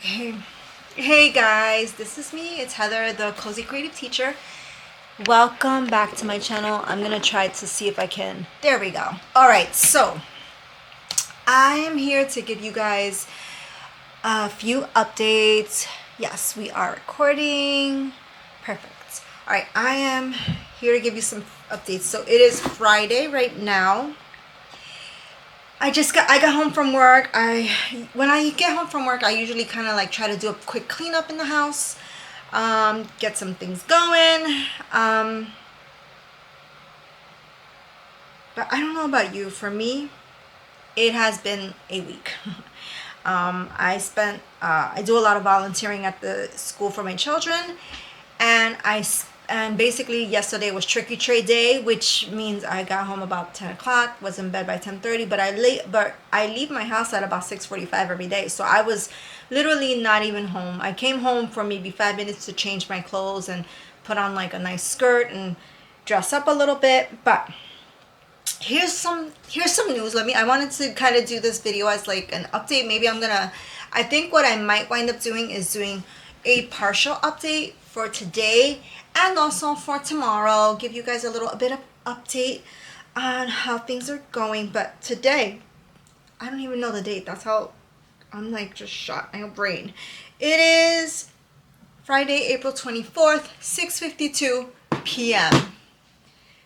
Okay. Hey guys, this is me. It's Heather, the Cozy Creative Teacher. Welcome back to my channel. I'm gonna try to see if I can. There we go. All right, so I am here to give you guys a few updates. Yes, we are recording. Perfect. All right, I am here to give you some updates. So it is Friday right now. I got home from work. When I get home from work, I usually kind of like try to do a quick cleanup in the house, get some things going. But I don't know about you. For me, it has been a week. I do a lot of volunteering at the school for my children, and and basically yesterday was trick or treat day, which means I got home about 10 o'clock, was in bed by 10:30, but I leave my house at about 6:45 every day, so I was literally not even home. I came home for maybe 5 minutes to change my clothes and put on like a nice skirt and dress up a little bit, but here's some news. I wanted to kind of do this video as like an update. I think what I might wind up doing is doing a partial update for today and also for tomorrow, give you guys a bit of update on how things are going. But today, I don't even know the date. That's how I'm like just shot my brain. It is Friday, April 24th, 6:52 p.m.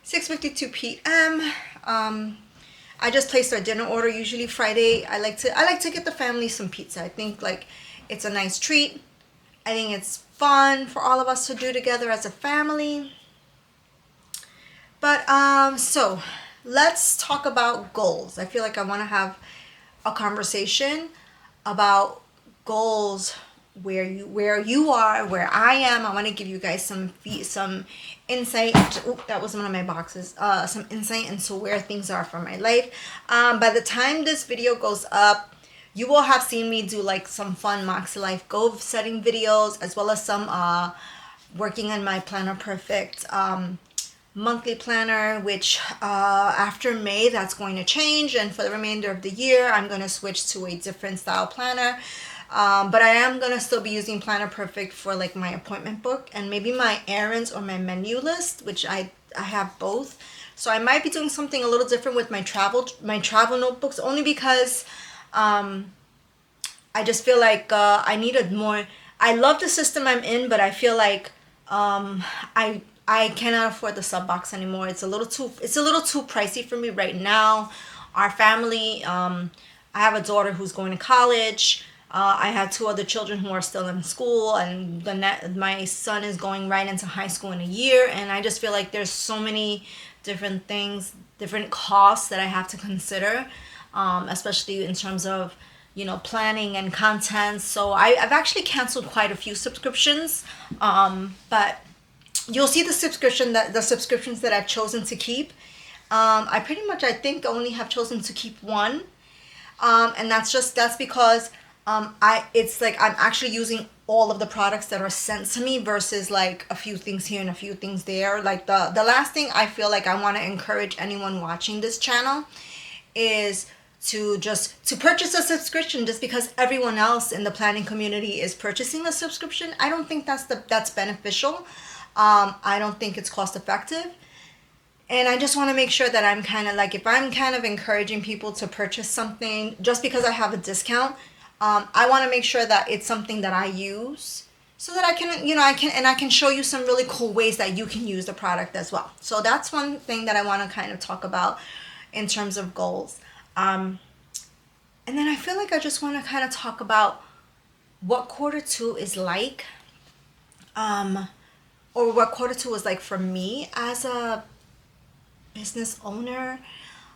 6:52 p.m. I just placed our dinner order. Usually Friday, I like to get the family some pizza. I think like it's a nice treat. I think it's fun for all of us to do together as a family. But so let's talk about goals. I feel like I want to have a conversation about goals, where you are, where I am. I want to give you guys some insight. Oh, that was one of my boxes. Some insight into where things are for my life. By the time this video goes up, you will have seen me do like some fun Makselife goal setting videos, as well as some working on my Planner Perfect monthly planner, which after May that's going to change, and for the remainder of the year I'm going to switch to a different style planner. But I am going to still be using Planner Perfect for like my appointment book and maybe my errands or my menu list, which I have both. So I might be doing something a little different with my travel notebooks, only because I just feel like I needed more. I love the system I'm in, but I feel like I cannot afford the sub box anymore. It's a little too pricey for me right now. Our family, I have a daughter who's going to college. I have two other children who are still in school, and my son is going right into high school in a year. And I just feel like there's so many different things, different costs that I have to consider, especially in terms of planning and content. So I've actually canceled quite a few subscriptions, but you'll see the subscriptions that I've chosen to keep. I think only have chosen to keep one, and that's because it's like I'm actually using all of the products that are sent to me versus like a few things here and a few things there. Like the last thing I feel like I want to encourage anyone watching this channel is to purchase a subscription just because everyone else in the planning community is purchasing a subscription. I don't think that's beneficial. I don't think it's cost effective. And I just want to make sure that I'm kind of like, if I'm kind of encouraging people to purchase something just because I have a discount, I want to make sure that it's something that I use, so that I can show you some really cool ways that you can use the product as well. So that's one thing that I want to kind of talk about in terms of goals. And then I feel like I just want to kind of talk about what quarter 2 is like, or what quarter 2 was like for me as a business owner.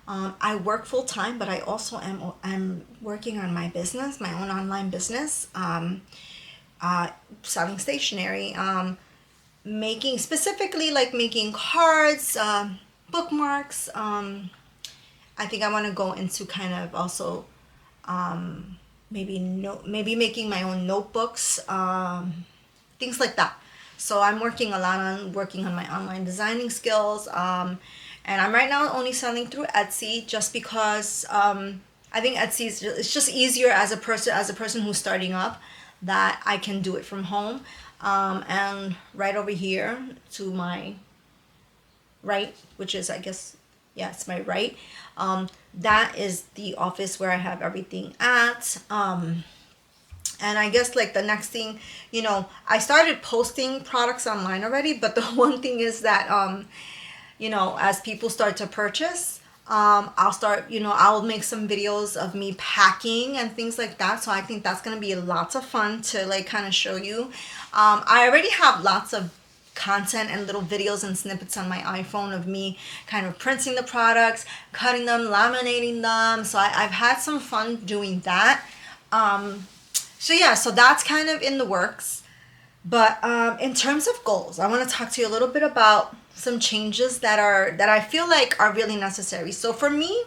I work full time, but I also am working on my business, my own online business, selling stationery, making cards, bookmarks. I think I want to go into kind of also maybe making my own notebooks, things like that. So I'm working a lot on working on my online designing skills, and I'm right now only selling through Etsy, just because I think Etsy it's just easier as a person who's starting up. that I can do it from home. And right over here to my right, which is, I guess, yeah, it's my right. That is the office where I have everything at. And I guess like the next thing, I started posting products online already, but the one thing is that, as people start to purchase, I'll start, I'll make some videos of me packing and things like that. So I think that's going to be lots of fun to like kind of show you. I already have lots of content and little videos and snippets on my iPhone of me kind of printing the products, cutting them, laminating them. So I've had some fun doing that. So yeah, so that's kind of in the works. But in terms of goals, I want to talk to you a little bit about some changes that I feel like are really necessary. So for me,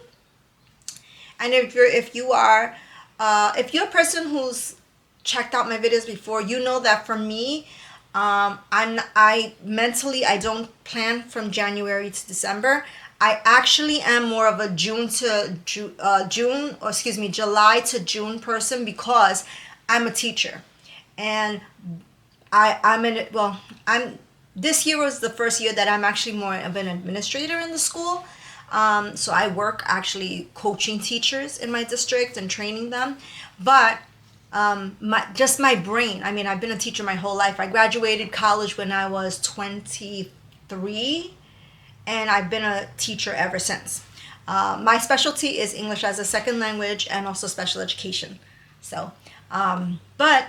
and if you're a person who's checked out my videos before, you know that for me, I mentally I don't plan from January to December. I actually am more of a July to June person because I'm a teacher, and I'm in it. Well, this year was the first year that I'm actually more of an administrator in the school. So I work actually coaching teachers in my district and training them. But my brain. I mean, I've been a teacher my whole life. I graduated college when I was 23, and I've been a teacher ever since. My specialty is English as a second language and also special education. So, but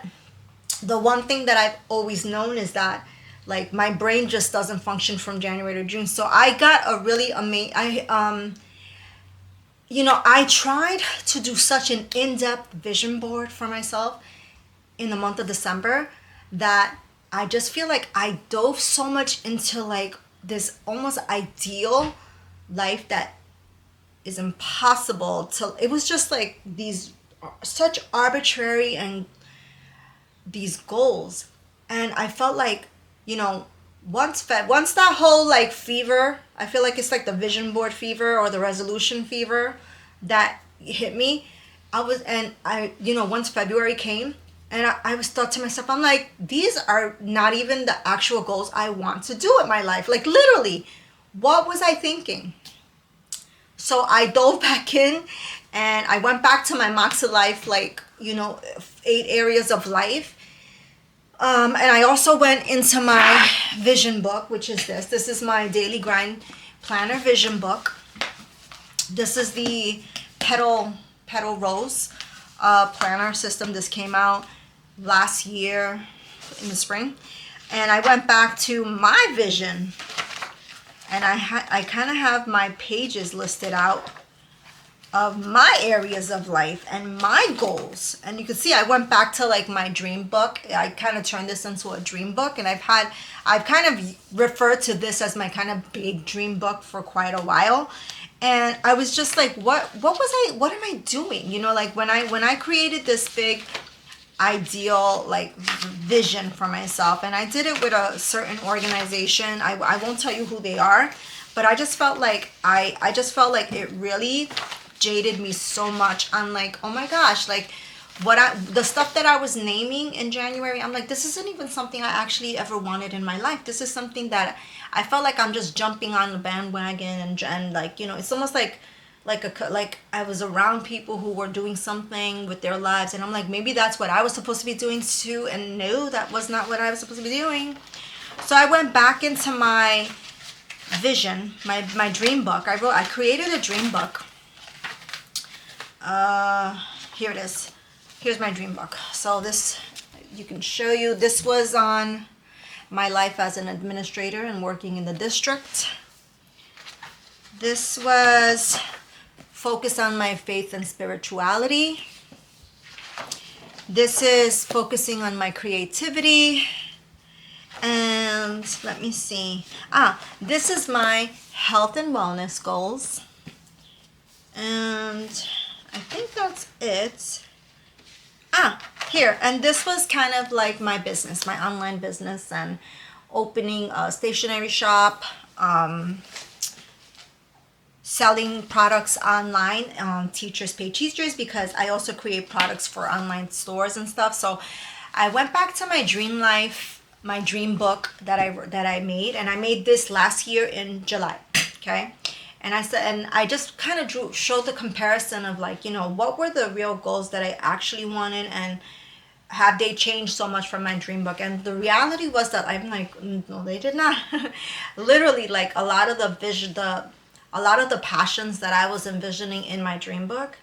the one thing that I've always known is that like my brain just doesn't function from January to June. So I got a really amazing. I tried to do such an in-depth vision board for myself in the month of December that I just feel like I dove so much into like this almost ideal life that is impossible to. It was just like these such arbitrary and these goals, and I felt like once that whole like fever, I feel like it's like the vision board fever or the resolution fever that hit me. Once February came, and I was thought to myself, I'm like, these are not even the actual goals I want to do in my life. Like literally, what was I thinking? So I dove back in, and I went back to my Makselife, like 8 areas of life. And I also went into my vision book, which is this. This is my daily grind planner vision book. This is the Petal Rose planner system. This came out last year in the spring. And I went back to my vision, and I kind of have my pages listed out of my areas of life and my goals. And you can see I went back to like my dream book. I kind of turned this into a dream book, and I've kind of referred to this as my kind of big dream book for quite a while. And I was just like, what am I doing? Like when I created this big ideal like vision for myself, and I did it with a certain organization. I won't tell you who they are, but I just felt like it really jaded me so much. I'm like, oh my gosh, like the stuff that I was naming in January, I'm like, this isn't even something I actually ever wanted in my life. This is something that I felt like I'm just jumping on the bandwagon, and like it's almost like I was around people who were doing something with their lives, and I'm like, maybe that's what I was supposed to be doing too. And no, that was not what I was supposed to be doing. So I went back into my vision, my dream book. I created a dream book. Here it is. Here's my dream book. So this, you can show you, this was on my life as an administrator and working in the district. This was focused on my faith and spirituality. This is focusing on my creativity. And let me see. This is my health and wellness goals. And I think that's it. Here. And this was kind of like my business, my online business, and opening a stationery shop, selling products online, teachers pay teachers, because I also create products for online stores and stuff. So I went back to my dream life, my dream book that I made, and I made this last year in July. Okay. And I said, and I just kind of showed the comparison of like, you know, what were the real goals that I actually wanted, and have they changed so much from my dream book? And the reality was that I'm like, no, they did not. Literally, like a lot of the vision, a lot of the passions that I was envisioning in my dream book,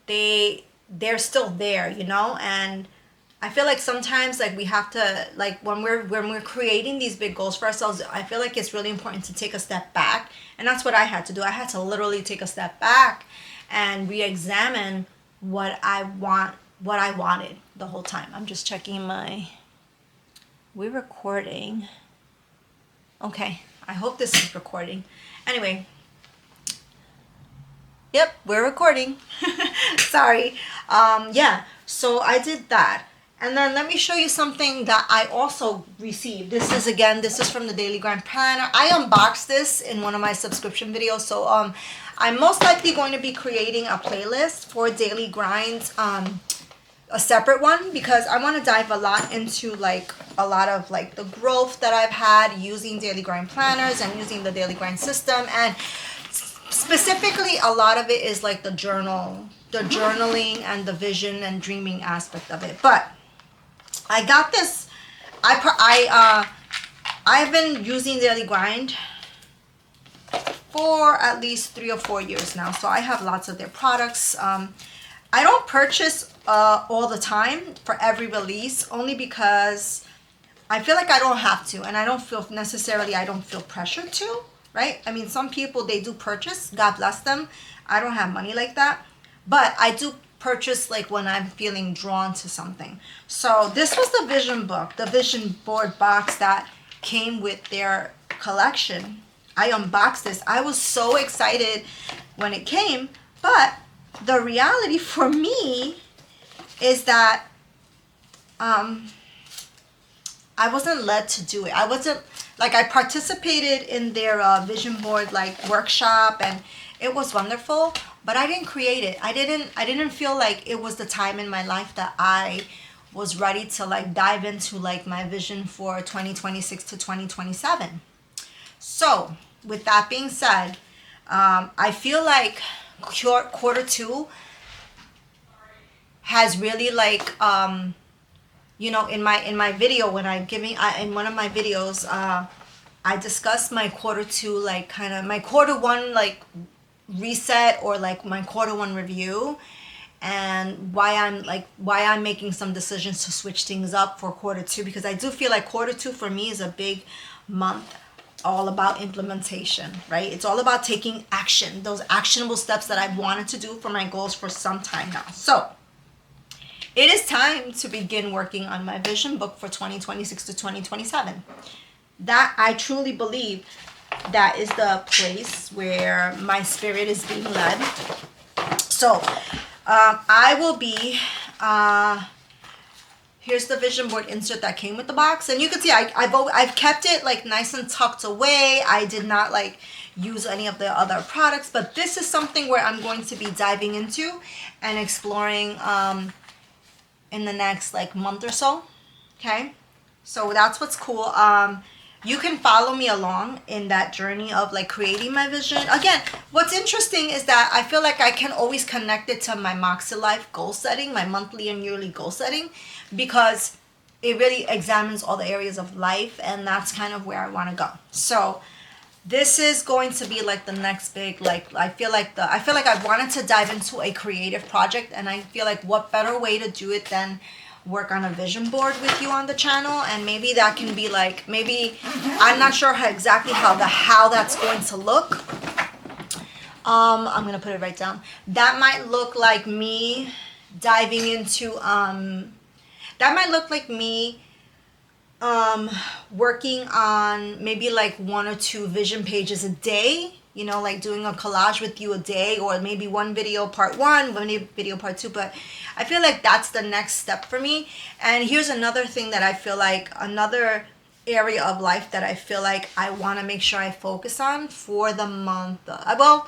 they're still there, you know. And I feel like sometimes like we have to, like when we're creating these big goals for ourselves, I feel like it's really important to take a step back. And that's what I had to do. I had to literally take a step back and re-examine what I wanted the whole time. I'm just checking we're recording. Okay. I hope this is recording. Anyway. Yep, we're recording. Sorry. Yeah. So I did that. And then let me show you something that I also received. This is from the Daily Grind Planner. I unboxed this in one of my subscription videos. So I'm most likely going to be creating a playlist for Daily Grinds, a separate one, because I want to dive a lot into like a lot of like the growth that I've had using Daily Grind planners and using the Daily Grind system. And specifically, a lot of it is like the journaling and the vision and dreaming aspect of it. But I got this. I've been using Daily Grind for at least 3 or 4 years now, so I have lots of their products. I don't purchase all the time for every release, only because I feel like I don't have to, and I don't feel pressured to. Right? I mean, some people, they do purchase. God bless them. I don't have money like that, but I do purchase like when I'm feeling drawn to something. So this was the vision book, the vision board box that came with their collection. I unboxed this. I was so excited when it came, but the reality for me is that I wasn't led to do it. I participated in their vision board like workshop, and it was wonderful, but I didn't create it. I didn't feel like it was the time in my life that I was ready to like dive into like my vision for 2026 to 2027. So with that being said, I feel like quarter two has really like you know, in my video, when in one of my videos, I discussed my quarter two, like kind of my quarter one like reset, or like my quarter one review, and why I'm making some decisions to switch things up for quarter two, because I do feel like quarter two for me is a big month, all about implementation, right? It's all about taking action, those actionable steps that I've wanted to do for my goals for some time now. So it is time to begin working on my vision book for 2026 to 2027. That I truly believe that is the place where my spirit is being led. So I will be, here's the vision board insert that came with the box. And you can see I've kept it like nice and tucked away. I did not like use any of the other products, but this is something where I'm going to be diving into and exploring in the next like month or so. Okay, so that's what's cool. You can follow me along in that journey of like creating my vision. Again, what's interesting is that I feel like I can always connect it to my Makselife goal setting, my monthly and yearly goal setting, because it really examines all the areas of life, and that's kind of where I want to go. So this is going to be like the next big, like I feel like I wanted to dive into a creative project, and I feel like what better way to do it than work on a vision board with you on the channel. And maybe that can be like, maybe I'm not sure exactly how that's going to look. I'm gonna put it right down. That might look like me diving into that might look like me working on maybe like 1 or 2 vision pages a day, you know, like doing a collage with you a day, or maybe one video part 1, one video part 2. But I feel like that's the next step for me. And here's another thing that I feel like, another area of life that I feel like I want to make sure I focus on for the month. Well,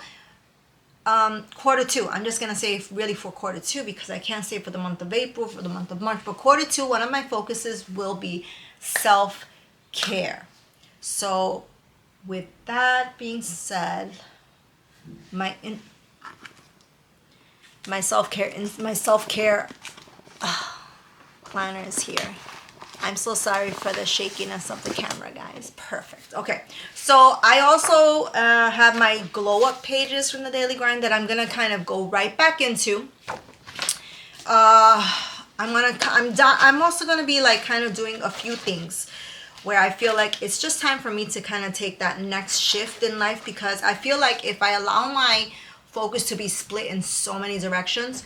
quarter two. I'm just gonna say really for quarter two because I can't say for the month of April, for the month of March. But quarter two, one of my focuses will be self-care. So with that being said, my self-care planner is here. I'm so sorry for the shakiness of the camera, guys. Perfect. Okay, so I also have my glow up pages from the daily grind that I'm gonna kind of go right back into. I'm also gonna be like kind of doing a few things where I feel like it's just time for me to kind of take that next shift in life, because I feel like if I allow my focus to be split in so many directions,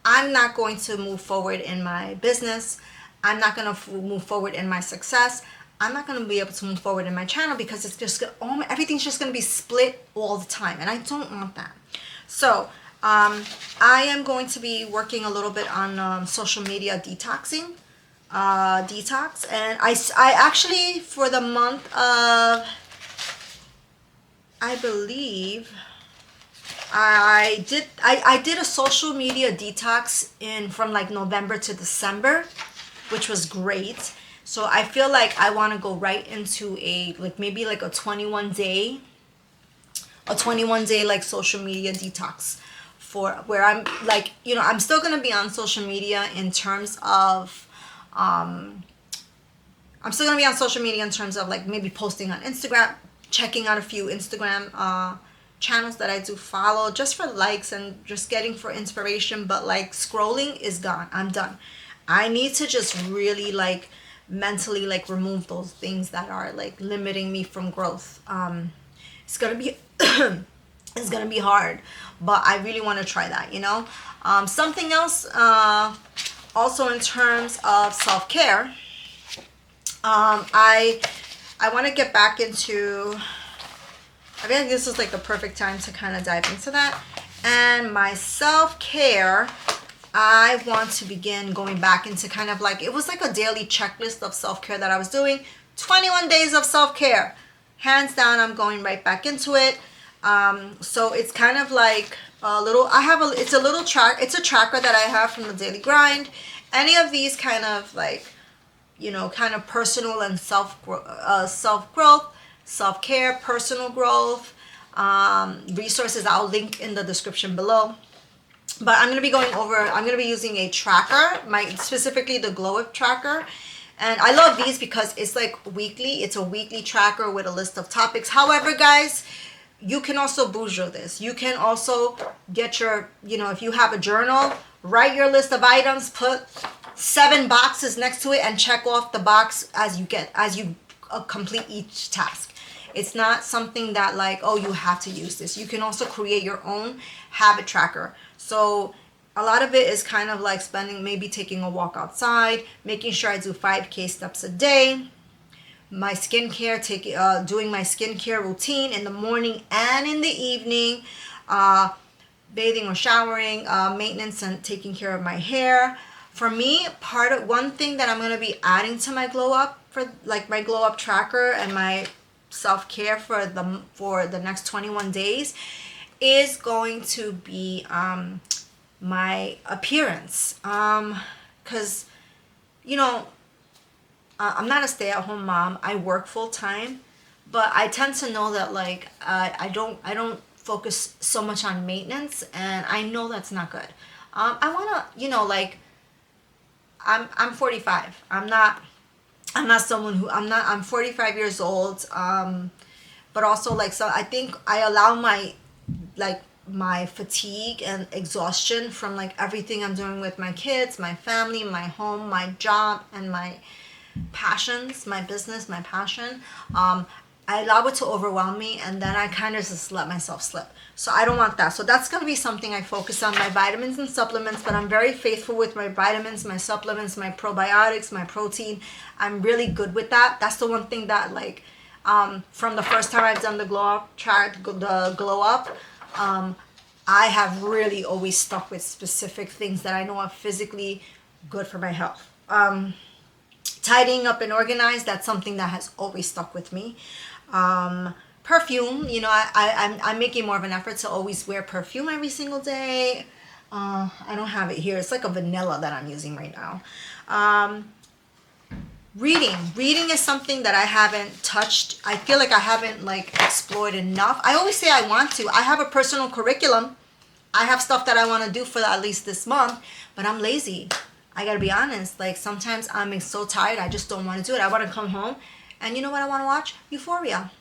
I'm not going to move forward in my business. I'm not going to move forward in my success. I'm not going to be able to move forward in my channel because it's just everything's just going to be split all the time, and I don't want that. So I am going to be working a little bit on social media detox, and I actually, for the month of, I believe I did a social media detox from like November to December, which was great. So I feel like I want to go right into maybe like a 21 day like social media detox, for where I'm like, I'm still going to be on social media in terms of like maybe posting on Instagram, checking out a few Instagram channels that I do follow just for likes and just getting for inspiration. But like scrolling is gone. I'm done. I need to just really like mentally like remove those things that are like limiting me from growth. It's gonna be it's gonna be hard, but I really want to try that. Something else, also in terms of self-care, I want to get back into, I feel like this is like the perfect time to kind of dive into that. And my self-care, I want to begin going back into kind of like, it was like a daily checklist of self-care that I was doing. 21 days of self-care. Hands down, I'm going right back into it. So it's kind of like it's a tracker that I have from the daily grind. Any of these kind of like, kind of personal and self-growth, self-care, personal growth, resources I'll link in the description below. But I'm going to be using a tracker, specifically the Glow Up tracker. And I love these because it's like weekly. It's a weekly tracker with a list of topics. However, guys, you can also bourgeois this. You can also get your, if you have a journal, write your list of items, put 7 boxes next to it, and check off the box as you complete each task. It's not something that like, oh, you have to use this. You can also create your own habit tracker. So a lot of it is kind of like maybe taking a walk outside, making sure I do 5K steps a day. My skincare, doing my skincare routine in the morning and in the evening, bathing or showering, maintenance and taking care of my hair. For me, one thing that I'm going to be adding to my Glow Up, for like my Glow Up tracker and my self-care for the next 21 days, is going to be my appearance. Because I'm not a stay-at-home mom. I work full-time, but I tend to know that like I don't focus so much on maintenance, and I know that's not good. I want to, like, I'm 45. I'm not someone who, I'm 45 years old. But also like, so I think I allow my fatigue and exhaustion from like everything I'm doing with my kids, my family, my home, my job, and my passions, my business, my passion. I allow it to overwhelm me, and then I kind of just let myself slip. So I don't want that. So that's going to be something I focus on, my vitamins and supplements. But I'm very faithful with my vitamins, my supplements, my probiotics, my protein. I'm really good with that. That's the one thing that like, from the first time I've done the Glow Up, I have really always stuck with specific things that I know are physically good for my health. Tidying up and organized, that's something that has always stuck with me. perfume. You know, I'm making more of an effort to always wear perfume every single day. I don't have it here. It's like a vanilla that I'm using right now. Reading is something that I haven't touched. I feel like I haven't like explored enough. I always say I want to. I have a personal curriculum. I have stuff that I want to do for at least this month, but I'm lazy. I gotta be honest. Like sometimes I'm so tired, I just don't want to do it. I want to come home, and you know what I want to watch? Euphoria.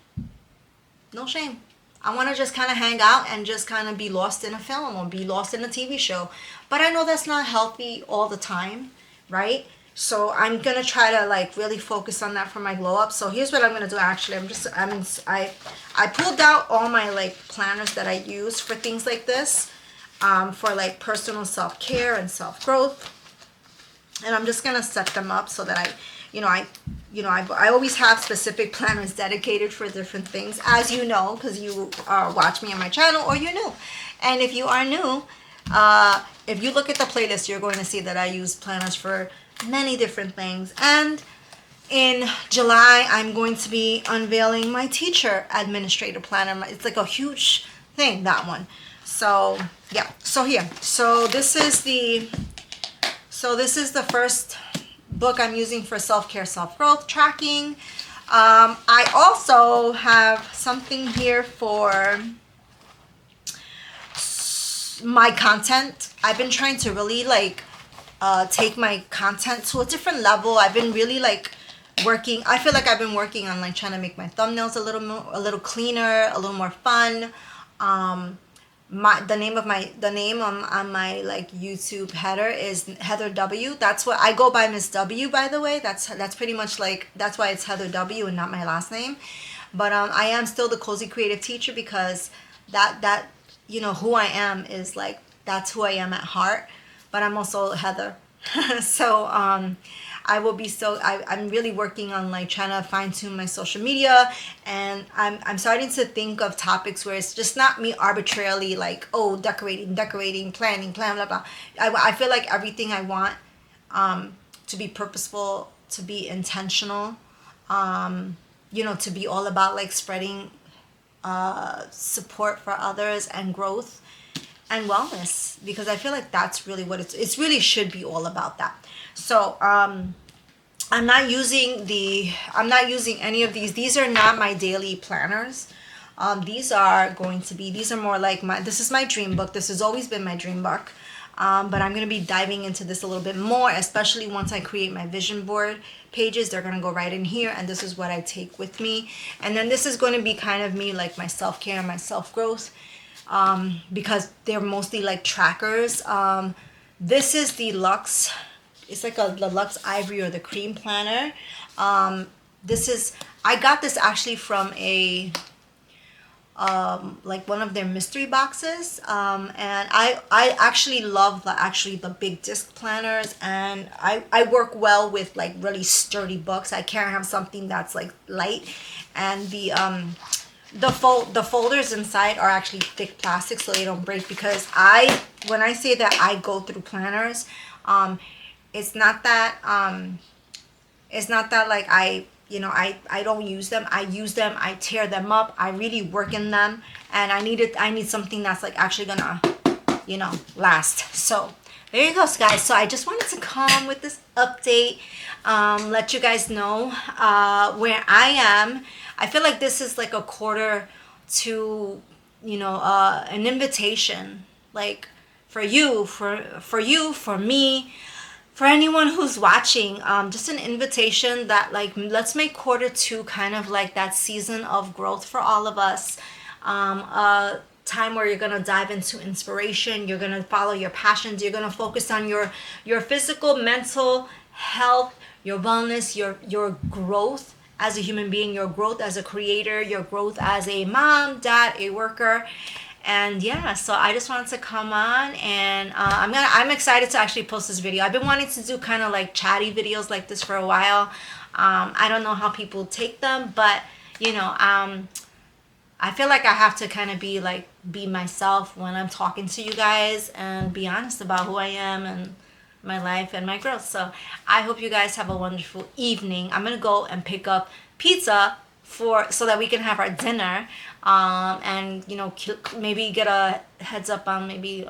No shame. I want to just kind of hang out and just kind of be lost in a film or be lost in a TV show. But I know that's not healthy all the time, right? So I'm gonna try to like really focus on that for my glow up. So here's what I'm gonna do. Actually, I pulled out all my like planners that I use for things like this, for like personal self care and self growth, and I'm just gonna set them up so that I always have specific planners dedicated for different things, as you know, because you watch me on my channel or you're new. And if you are new, if you look at the playlist, you're going to see that I use planners for many different things. And in July, I'm going to be unveiling my teacher administrator planner. It's like a huge thing, that one. So yeah, so here, so this is the first book I'm using for self-care, self-growth tracking. I also have something here for my content. I've been trying to really like take my content to a different level. I've been really like working. I feel like I've been working on like trying to make my thumbnails a little cleaner, a little more fun. The name on my like YouTube header is Heather W. That's what I go by, Miss W, by the way. That's pretty much like, that's why it's Heather W and not my last name. But I am still the Cozy Creative Teacher, because that you know who I am is like, that's who I am at heart. But I'm also Heather. So I will be I'm really working on like trying to fine tune my social media, and I'm starting to think of topics where it's just not me arbitrarily like, oh, decorating, planning, blah blah. I feel like everything I want to be purposeful, to be intentional, to be all about like spreading support for others and growth and wellness, because I feel like that's really what it's really should be all about that. So I'm not using any of these. These are not my daily planners. These are more like this is my dream book. This has always been my dream book. But I'm going to be diving into this a little bit more, especially once I create my vision board pages. They're going to go right in here, and this is what I take with me. And then this is going to be kind of me, like my self-care and my self-growth, because they're mostly like trackers. This is the Luxe. It's like the Luxe Ivory or the Cream Planner. I got this actually from a like one of their mystery boxes, and I actually love the big disc planners, and I work well with like really sturdy books. I can't have something that's like light, and the folders inside are actually thick plastic so they don't break, because when I say that I go through planners, it's not that like I don't use them. I use them, I tear them up, I really work in them, and I need something that's like actually gonna last. So there you go, guys. So I just wanted to come with this update, let you guys know where I am. I feel like this is like a quarter to an invitation, like for you, for me, for anyone who's watching, just an invitation that like, let's make quarter two kind of like that season of growth for all of us. A time where you're gonna dive into inspiration, you're gonna follow your passions, you're gonna focus on your physical, mental health, your wellness, your growth as a human being, your growth as a creator, your growth as a mom, dad, a worker. And yeah, so I just wanted to come on, and I'm excited to actually post this video. I've been wanting to do kind of like chatty videos like this for a while. I don't know how people take them, but I feel like I have to kind of be myself when I'm talking to you guys, and be honest about who I am and my life and my growth. So I hope you guys have a wonderful evening. I'm gonna go and pick up pizza for so that we can have our dinner, and you know, maybe get a heads up on maybe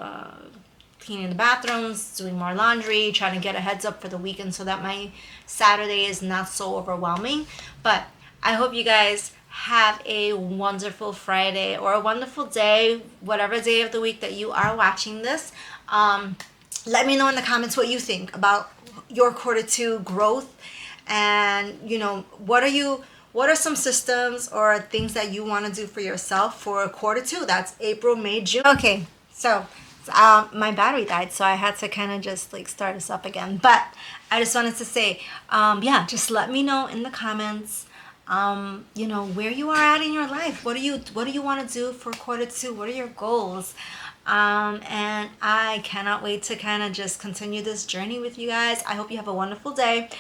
cleaning the bathrooms, doing more laundry, trying to get a heads up for the weekend so that my Saturday is not so overwhelming. But I hope you guys have a wonderful Friday or a wonderful day, whatever day of the week that you are watching this. Let me know in the comments what you think about your quarter two growth, and you know, what are some systems or things that you want to do for yourself for quarter two? That's April, May, June. Okay, so my battery died, so I had to kind of just like start us up again. But I just wanted to say, yeah, just let me know in the comments, you know, where you are at in your life. What do you want to do for quarter two? What are your goals? And I cannot wait to kind of just continue this journey with you guys. I hope you have a wonderful day.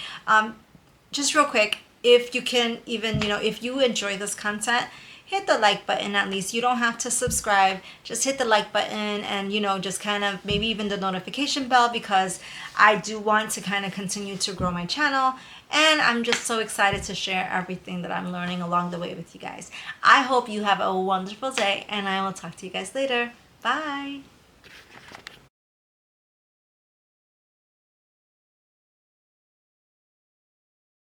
Just real quick, if you can even, you know, if you enjoy this content, hit the like button at least. You don't have to subscribe. Just hit the like button and, you know, just kind of maybe even the notification bell, because I do want to kind of continue to grow my channel. And I'm just so excited to share everything that I'm learning along the way with you guys. I hope you have a wonderful day, and I will talk to you guys later. Bye.